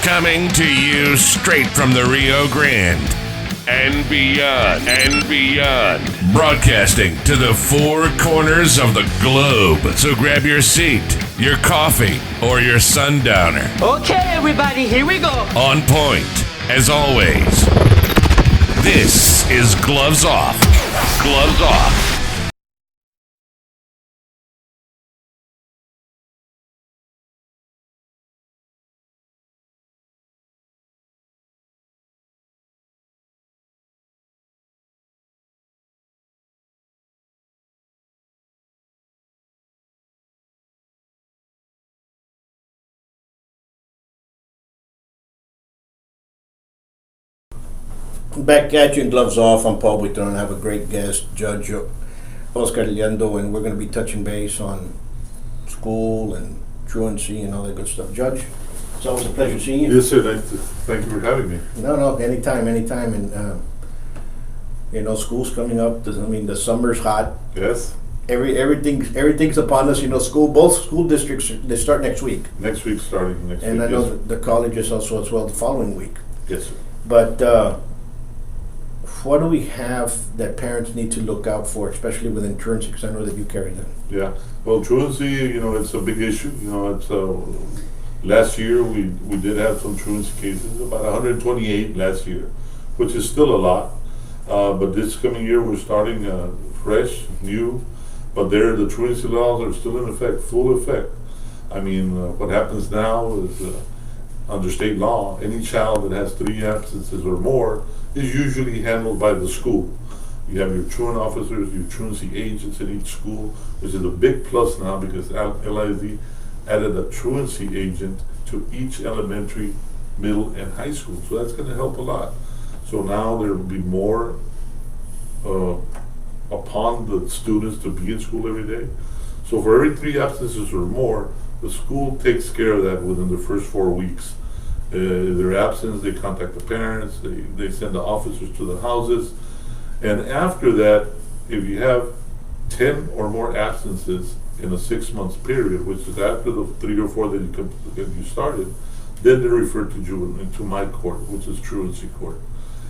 Coming to you straight from the Rio Grande and beyond. Broadcasting to the four corners of the globe. So grab your seat, your coffee, or your sundowner. Okay, everybody, here we go. On point, as always. This is Gloves Off. Gloves Off. Back at you in Gloves Off. I'm Paul Buitron. I have a great guest, Judge Oscar Liendo, and we're going to be touching base on school and truancy and all that good stuff. Judge, it's always a pleasure seeing you. Yes, sir. Thank you for having me. No, anytime. And school's coming up. The summer's hot. Yes. Everything's upon us. Both school districts, they start next week. Next week, starting next week. And I know yes, the colleges also as well the following week. Yes, sir. But what do we have that parents need to look out for, especially within truancy? Because I know that you carry them. Yeah. Well, truancy, it's a big issue. It's last year we did have some truancy cases, about 128 last year, which is still a lot. But this coming year we're starting fresh, new. But the truancy laws are still in effect, full effect. What happens now is under state law, any child that has 3 absences or more is usually handled by the school. You have your truant officers, your truancy agents in each school, which is a big plus now because LISD added a truancy agent to each elementary, middle, and high school. So that's going to help a lot. So now there will be more upon the students to be in school every day. So for every 3 absences or more, the school takes care of that within the first 4 weeks. Their absence, they contact the parents, they send the officers to the houses. And after that, if you have 10 or more absences in a 6-month period, which is after the 3 or 4 that you started, then they're referred to my court, which is truancy court.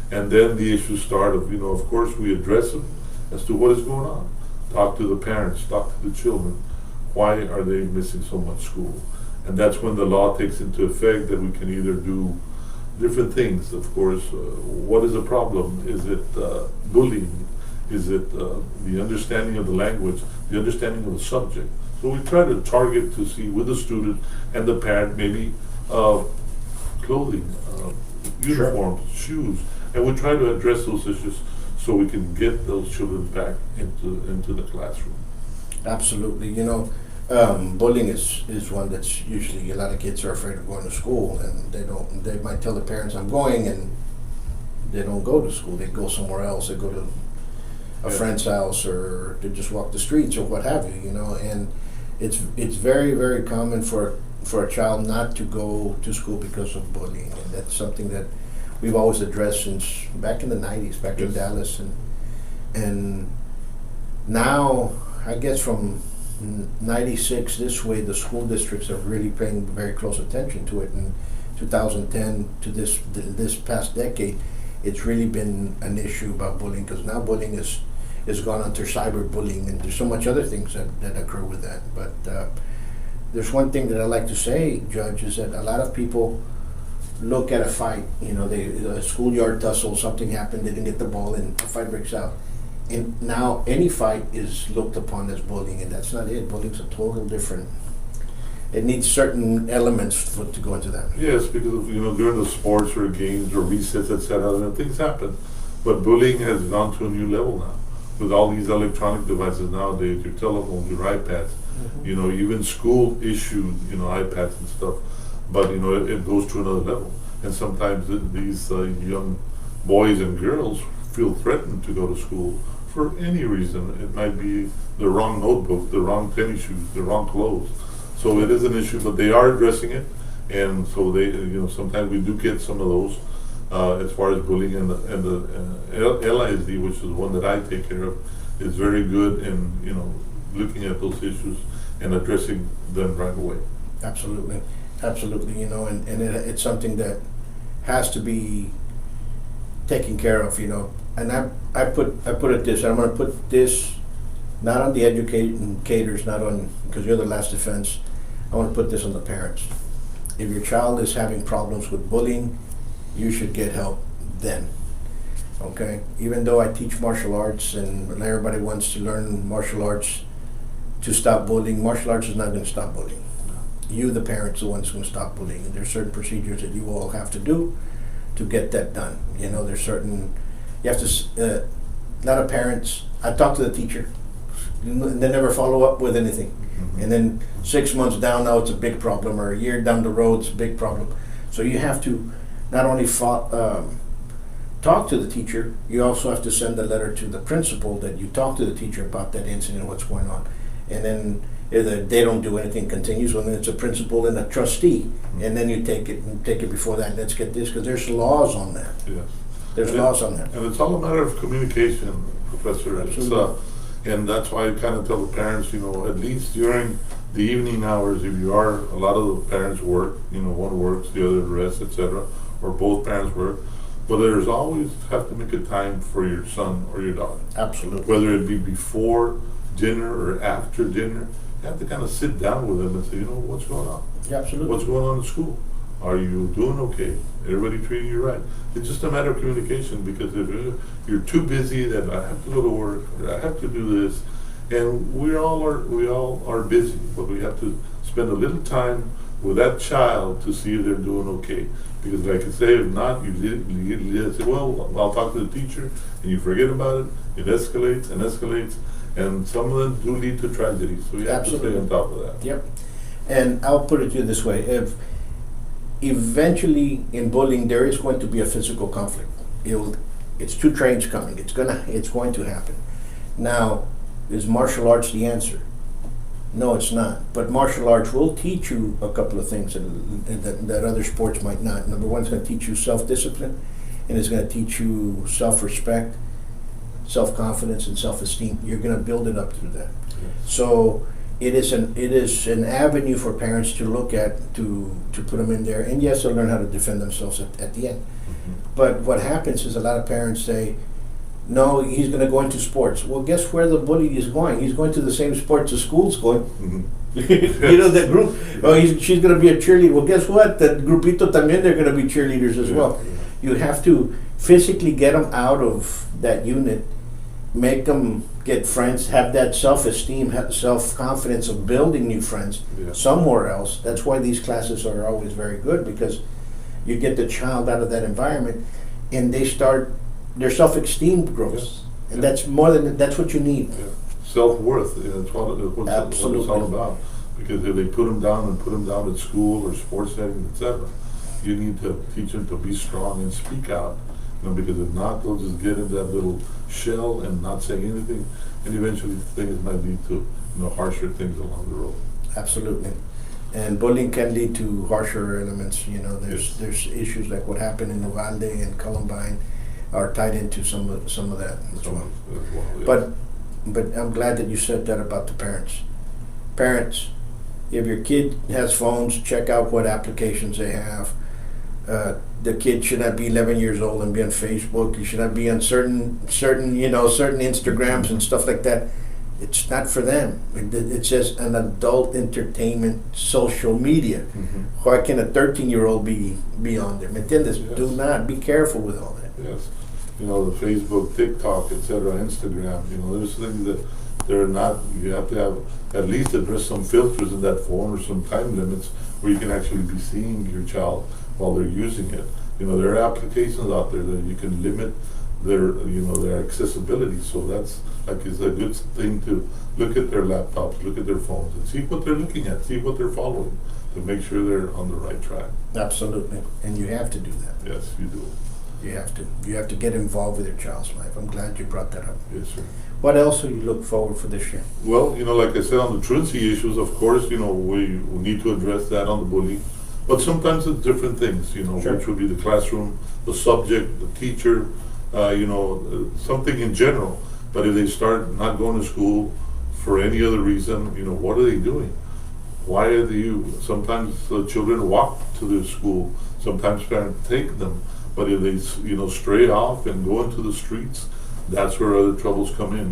And then the issues start of course we address them as to what is going on. Talk to the parents, talk to the children. Why are they missing so much school? And that's when the law takes into effect that we can either do different things. Of course, what is the problem? Is it bullying? Is it the understanding of the language, the understanding of the subject? So we try to target to see with the student and the parent maybe clothing, uniforms, shoes, and we try to address those issues so we can get those children back into the classroom. Absolutely. Bullying is one that's usually a lot of kids are afraid of going to school, and they might tell the parents I'm going, and they don't go to school. They go somewhere else. They go to a friend's house, or they just walk the streets or what have you. And it's very, very common for a child not to go to school because of bullying, and that's something that we've always addressed since back in the 90s, back in Dallas, and now I guess from 96 this way, the school districts are really paying very close attention to it. In 2010 to this past decade, it's really been an issue about bullying, because now bullying is gone onto cyberbullying, and there's so much other things that occur with that. But there's one thing that I like to say, Judge, is that a lot of people look at a fight, a schoolyard tussle, something happened, they didn't get the ball, and a fight breaks out. And now any fight is looked upon as bullying, and that's not it. Bullying's a total different. It needs certain elements to go into that. Yes, because during the sports or games or resets, etc., things happen. But bullying has gone to a new level now with all these electronic devices nowadays, your telephones, your iPads. Mm-hmm. Even school issued iPads and stuff. But it goes to another level, and sometimes these young boys and girls feel threatened to go to school for any reason. It might be the wrong notebook, the wrong tennis shoes, the wrong clothes. So it is an issue, but they are addressing it, and so they, sometimes we do get some of those as far as bullying, and the LISD, which is one that I take care of, is very good in looking at those issues and addressing them right away. Absolutely. Absolutely, and it's something that has to be taken care of, And I put it this, I'm going to put this not on the educators, not on, because you're the last defense. I want to put this on the parents. If your child is having problems with bullying, you should get help then. Okay? Even though I teach martial arts and everybody wants to learn martial arts to stop bullying, martial arts is not going to stop bullying. You, the parents, are the ones going to stop bullying. And there's certain procedures that you all have to do to get that done. There's certain, you have to, a lot of parents, I talk to the teacher, and they never follow up with anything. Mm-hmm. And then 6 months down, now it's a big problem, or a year down the road, it's a big problem. So you have to not only talk to the teacher, you also have to send a letter to the principal that you talked to the teacher about that incident, what's going on. And then if they don't do anything, continues, well, then it's a principal and a trustee. Mm-hmm. And then you take it before that. Let's get this, because there's laws on that. Yes. There's laws on that. And it's all a matter of communication, Professor. And that's why I kind of tell the parents, at least during the evening hours, if you are, a lot of the parents work, one works, the other rests, etc., or both parents work. But there's always have to make a time for your son or your daughter. Absolutely. Whether it be before dinner or after dinner, you have to kind of sit down with them and say, what's going on? Yeah, absolutely. What's going on in school? Are you doing okay? Everybody treating you right? It's just a matter of communication, because if you're too busy that I have to go to work, or I have to do this, and we all are busy, but we have to spend a little time with that child to see if they're doing okay. Because like I say, if not, you say, well, I'll talk to the teacher, and you forget about it. It escalates and escalates, and some of them do lead to tragedies. So you have to stay on top of that. Yep. And I'll put it to you this way: if eventually in bullying there is going to be a physical conflict, it's two trains coming. It's going to happen. Now, is martial arts the answer? No, it's not. But martial arts will teach you a couple of things that other sports might not. Number one, it's going to teach you self-discipline, and it's going to teach you self-respect, self-confidence, and self-esteem. You're going to build it up through that. Yes. So it is an avenue for parents to look at, to put them in there. And yes, they'll learn how to defend themselves at the end. Mm-hmm. But what happens is a lot of parents say, no, he's going to go into sports. Well, guess where the bully is going? He's going to the same sports the school's going. Mm-hmm. That group. Oh, she's going to be a cheerleader. Well, guess what? That grupito también, they're going to be cheerleaders as well. Yeah. You have to physically get them out of that unit, make them get friends, have that self-esteem, have self-confidence of building new friends somewhere else. That's why these classes are always very good, because you get the child out of that environment, and their self-esteem grows, and that's what you need. Yeah. Self-worth, that's what it's all about. Because if they put them down at school or sports settings, etc., you need to teach them to be strong and speak out. Because if not, they'll just get in that little shell and not say anything, and eventually things might lead to harsher things along the road. Absolutely. And bullying can lead to harsher elements. There's issues like what happened in Uvalde and Columbine are tied into some of that as well. But I'm glad that you said that about the parents. Parents, if your kid has phones, check out what applications they have. The kid should not be 11 years old and be on Facebook. You should not be on certain Instagrams and stuff like that. It's not for them. It's just an adult entertainment social media. Mm-hmm. Why can a 13-year-old be on there? ¿Me entiendes? Yes. Do not be careful with all that. Yes. The Facebook, TikTok, etc., Instagram. There's things that they're not. You have to have at least address some filters in that phone, or some time limits where you can actually be seeing your child while they're using it. There are applications out there that you can limit their accessibility. So that's it's a good thing to look at their laptops, look at their phones, and see what they're looking at, see what they're following, to make sure they're on the right track. Absolutely, and you have to do that. Yes, you do. You have to. You have to get involved with your child's life. I'm glad you brought that up. Yes, sir. What else do you look forward for this year? Well, like I said, on the truancy issues, of course, we need to address that on the bullying. But sometimes it's different things, Sure. Which would be the classroom, the subject, the teacher, something in general. But if they start not going to school for any other reason, what are they doing? Why are you? Sometimes the children walk to the school. Sometimes parents take them. But if they, stray off and go into the streets, that's where other troubles come in.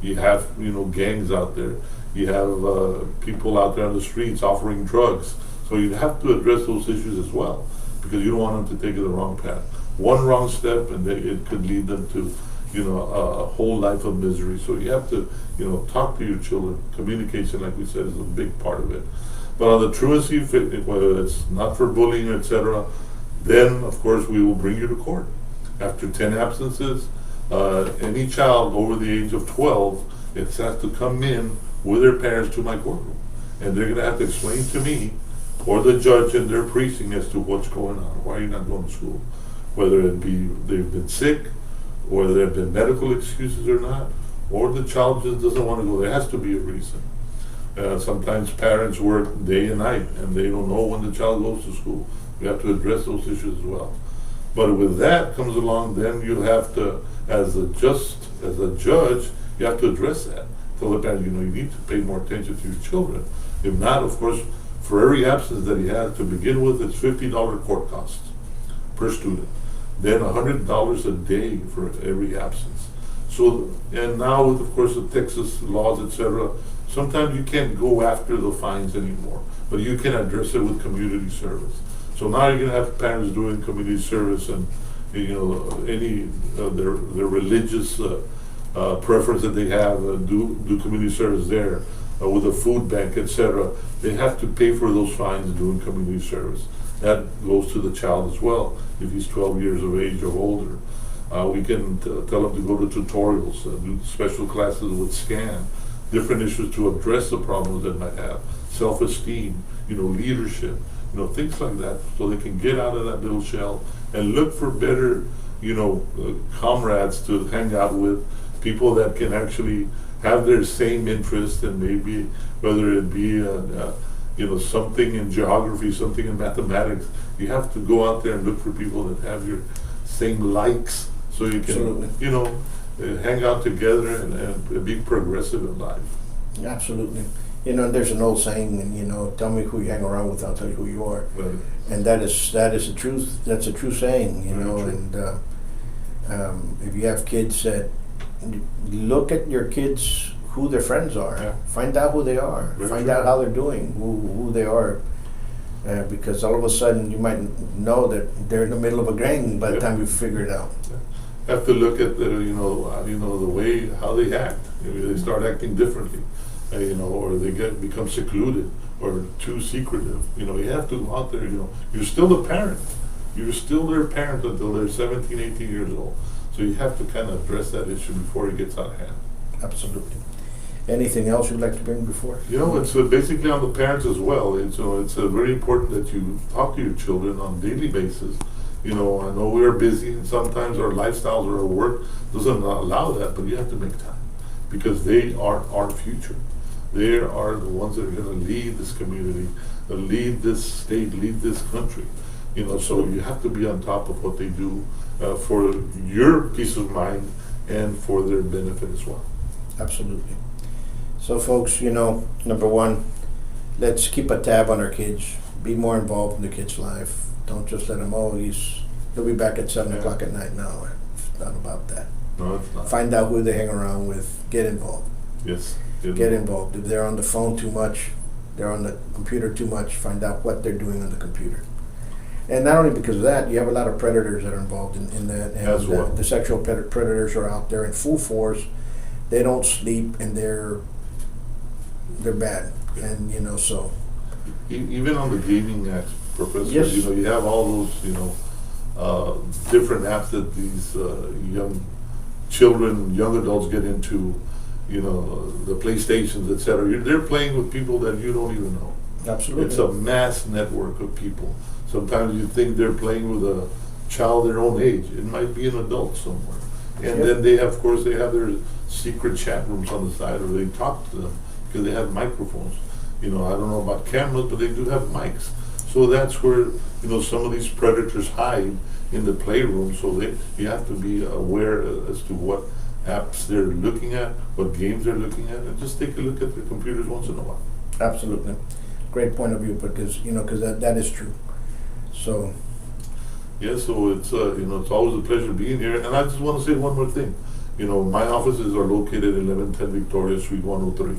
You have, gangs out there. You have people out there on the streets offering drugs. So you have to address those issues as well, because you don't want them to take the wrong path. One wrong step, and it could lead them to, a whole life of misery. So you have to, talk to your children. Communication, like we said, is a big part of it. But on the truancy, whether it's not for bullying, etc., then of course we will bring you to court. After 10 absences, any child over the age of 12, it has to come in with their parents to my courtroom, and they're going to have to explain to me or the judge in their precinct as to what's going on. Why are you not going to school? Whether it be they've been sick, whether there have been medical excuses or not, or the child just doesn't want to go. There has to be a reason. Sometimes parents work day and night, and they don't know when the child goes to school. We have to address those issues as well. But with that comes along, then you have to, as a judge, you have to address that. Tell the parent, you need to pay more attention to your children. If not, of course, for every absence that he has to begin with, it's $50 court costs per student. Then $100 a day for every absence. So, and now with, of course, the Texas laws, etc., sometimes you can't go after the fines anymore, but you can address it with community service. So now you're going to have parents doing community service, and any their religious preference that they have, do community service there with a food bank, etc. They have to pay for those fines doing community service. That goes to the child as well if he's 12 years of age or older. We can tell them to go to tutorials, do special classes with SCAN, different issues to address the problems they might have, self-esteem, leadership, things like that, so they can get out of that little shell and look for better, comrades to hang out with, people that can actually have their same interest, and maybe whether it be something in geography, something in mathematics, you have to go out there and look for people that have your same likes, so you can hang out together and be progressive in life. Absolutely. There's an old saying, tell me who you hang around with, I'll tell you who you are. Right. And that is the truth. That's a true saying, and if you have kids, that look at your kids, who their friends are. Yeah. Find out who they are. Find out how they're doing, who they are. Because all of a sudden you might know that they're in the middle of a gang by the time you figure it out. Yeah. Have to look at the way how they act. Maybe they start acting differently, or they become secluded or too secretive. You have to go out there. You're still the parent. You're still their parent until they're 17, 18 years old. So you have to kind of address that issue before it gets out of hand. Absolutely. Anything else you'd like to bring before? It's basically on the parents as well. It's very important that you talk to your children on a daily basis. I know we're busy, and sometimes our lifestyles or our work doesn't allow that, but you have to make time, because they are our future. They are the ones that are going to lead this community, lead this state, lead this country. So you have to be on top of what they do for your peace of mind and for their benefit as well. Absolutely. So folks, number one, let's keep a tab on our kids. Be more involved in the kid's life. Don't just let him, he'll be back at 7 o'clock at night. No, it's not about that. No, it's not. Find out who they hang around with. Get involved. Yes. Get involved. If they're on the phone too much, they're on the computer too much, find out what they're doing on the computer. And not only because of that, you have a lot of predators that are involved in that. And as well. The sexual predators are out there in full force. They don't sleep, and they're bad. And so. Even on the gaming apps, Professor, yes. You have all those, different apps that these young children, young adults get into, the PlayStations, etc. They're playing with people that you don't even know. Absolutely. It's a mass network of people. Sometimes you think they're playing with a child their own age. It might be an adult somewhere. And then they have their secret chat rooms on the side, or they talk to them because they have microphones. I don't know about cameras, but they do have mics. So that's where, some of these predators hide in the playroom. So you have to be aware as to what apps they're looking at, what games they're looking at, and just take a look at their computers once in a while. Absolutely. great point of view, because because that is true. So Yeah, so it's it's always a pleasure being here. And I just want to say one more thing. My offices are located at 1110 Victoria Street, 103.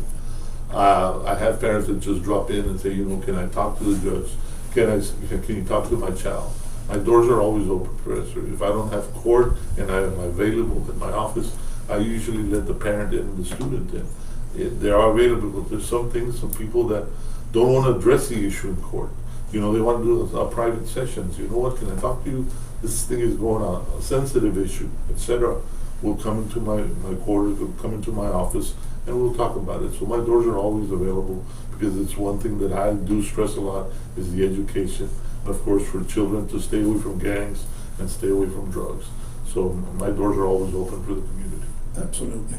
I have parents that just drop in and say, can I talk to the judge? Can you talk to my child? My doors are always open, Professor. If I don't have court and I am available in my office, I usually let the parent in and the student in. They are available, but there's some people that don't want to address the issue in court. They want to do a private sessions. You know what? Can I talk to you? This thing is going on, a sensitive issue, etc. Will come into my quarters, will come into my office, and we'll talk about it. So my doors are always available, because it's one thing that I do stress a lot is the education. And of course, for children to stay away from gangs and stay away from drugs. So my doors are always open for the community. absolutely,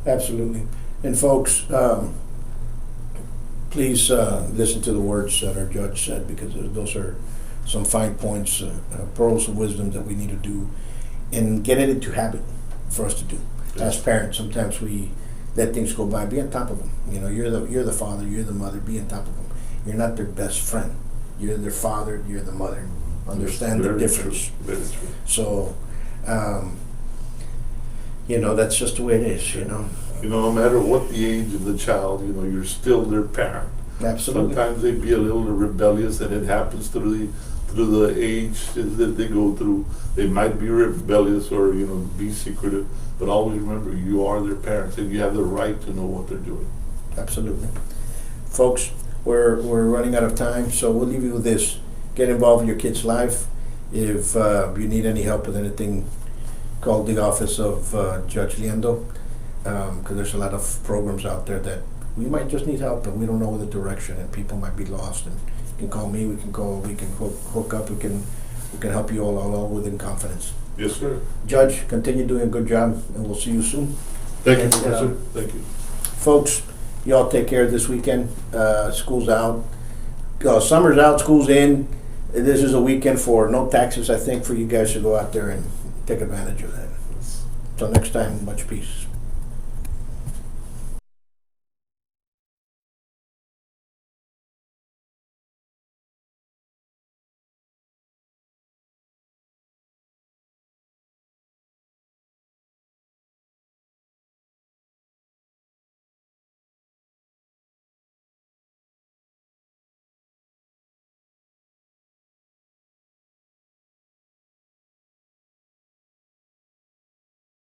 absolutely. And folks, please listen to the words that our judge said, because those are some fine points, pearls of wisdom that we need to do, and get it into habit for us to do. As parents, sometimes we let things go by. Be on top of them. You're the father, you're the mother. Be on top of them. You're not their best friend. You're their father, you're the mother. Understand the difference. True. Very true. So, that's just the way it is. No matter what the age of the child, you're still their parent. Absolutely. Sometimes they be a little rebellious, and it happens through the age that they go through. They might be rebellious or be secretive, but always remember, you are their parents, and you have the right to know what they're doing. Absolutely. Folks, we're running out of time, so we'll leave you with this. Get involved in your kid's life. If you need any help with anything, call the office of Judge Liendo, because there's a lot of programs out there that we might just need help, and we don't know the direction, and people might be lost. And you can call me. We can hook up. We can help you all within confidence. Yes, sir. Judge, continue doing a good job, and we'll see you soon. Thank you, And, Professor. Thank you. Folks, y'all take care this weekend. School's out. Summer's out, school's in. This is a weekend for no taxes, I think, for you guys to go out there and take advantage of that. Till next time, much peace.